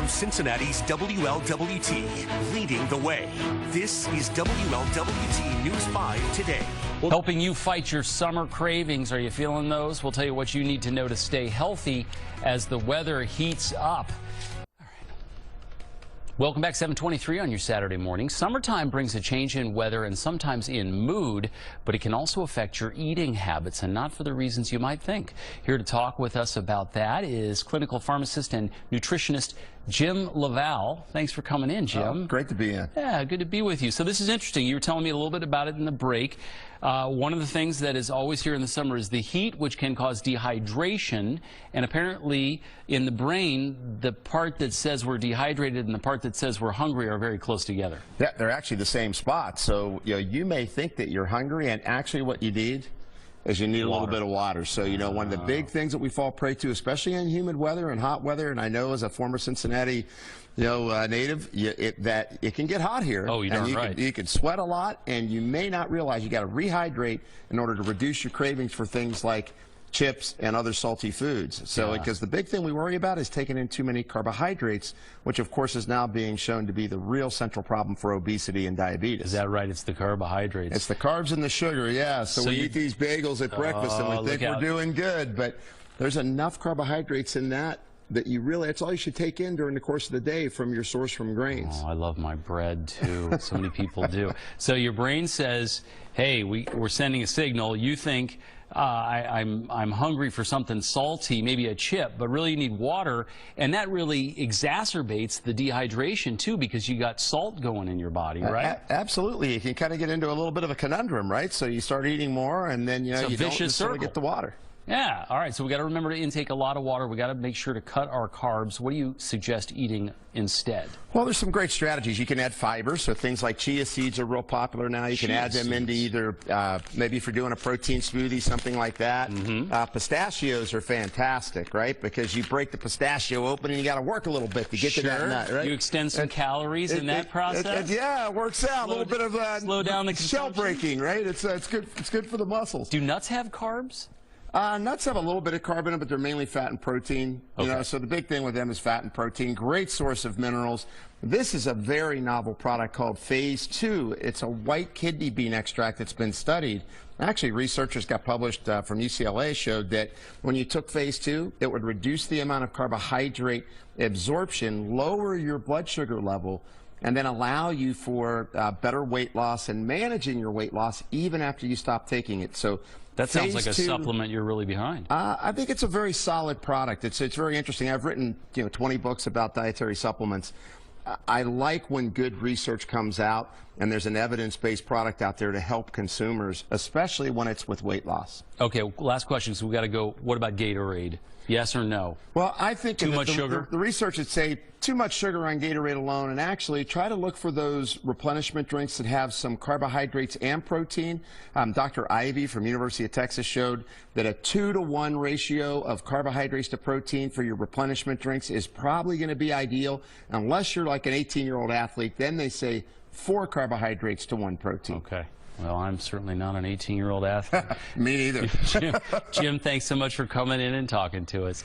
from Cincinnati's WLWT, leading the way. This is WLWT News 5 today. Helping you fight your summer cravings. Are you feeling those? We'll tell you what you need to know to stay healthy as the weather heats up. Welcome back, 7:23 on your Saturday morning. Summertime brings a change in weather and sometimes in mood, but it can also affect your eating habits, and not for the reasons you might think. Here to talk with us about that is clinical pharmacist and nutritionist Jim LaValle. Thanks for coming in, Jim. Oh, great to be in. Yeah, good to be with you. So this is interesting. You were telling me a little bit about it in the break. One of the things that is always here in the summer is the heat, which can cause dehydration. And apparently in the brain, the part that says we're dehydrated and the part that says we're hungry are very close together. Yeah, they're actually the same spot. So you may think that you're hungry, and actually what you need is you need a little bit of water. So, one of the big things that we fall prey to, especially in humid weather and hot weather, and I know as a former Cincinnati, native, it can get hot here. Oh, you're darn right. You can sweat a lot, and you may not realize you got to rehydrate in order to reduce your cravings for things like chips and other salty foods. So, because the big thing we worry about is taking in too many carbohydrates, which of course is now being shown to be the real central problem for obesity and diabetes. Is that right? It's the carbohydrates. It's the carbs and the sugar, yeah. So we eat these bagels at breakfast and we think we're doing good, but there's enough carbohydrates in that that's all you should take in during the course of the day from your source from grains. Oh, I love my bread too. So many people do. So your brain says, hey, we're sending a signal. You think I'm hungry for something salty, maybe a chip, but really you need water, and that really exacerbates the dehydration too, because you got salt going in your body, right? Absolutely. You can kind of get into a little bit of a conundrum, right? So you start eating more, and then you don't necessarily get the water. Yeah. All right. So we got to remember to intake a lot of water. We got to make sure to cut our carbs. What do you suggest eating instead? Well, there's some great strategies. You can add fiber. So things like chia seeds are real popular now. You can add them into either, maybe if you're doing a protein smoothie, something like that. Pistachios are fantastic, right? Because you break the pistachio open and you got to work a little bit to get to that nut, right? You extend some calories in that process? Yeah, it works out. A little bit of slow down the shell breaking, right? It's good. It's good for the muscles. Do nuts have carbs? Nuts have a little bit of carb in them, but they're mainly fat and protein. So the big thing with them is fat and protein. Great source of minerals. This is a very novel product called Phase 2. It's a white kidney bean extract that's been studied. Actually, researchers got published from UCLA showed that when you took Phase 2, it would reduce the amount of carbohydrate absorption, lower your blood sugar level, and then allow you for better weight loss and managing your weight loss even after you stop taking it. So that sounds like a supplement you're really behind. I think it's a very solid product. It's very interesting. I've written 20 books about dietary supplements. I like when good research comes out and there's an evidence-based product out there to help consumers, especially when it's with weight loss. Okay, last question, so we got to go. What about Gatorade? Yes or no? Well, I think too much sugar. The research would say too much sugar on Gatorade alone, and actually try to look for those replenishment drinks that have some carbohydrates and protein. Dr. Ivy from University of Texas showed that a 2-to-1 ratio of carbohydrates to protein for your replenishment drinks is probably going to be ideal, unless you're like an 18-year-old athlete. Then they say 4 carbohydrates to 1 protein. Okay. Well, I'm certainly not an 18-year-old athlete. Me neither. Jim, thanks so much for coming in and talking to us.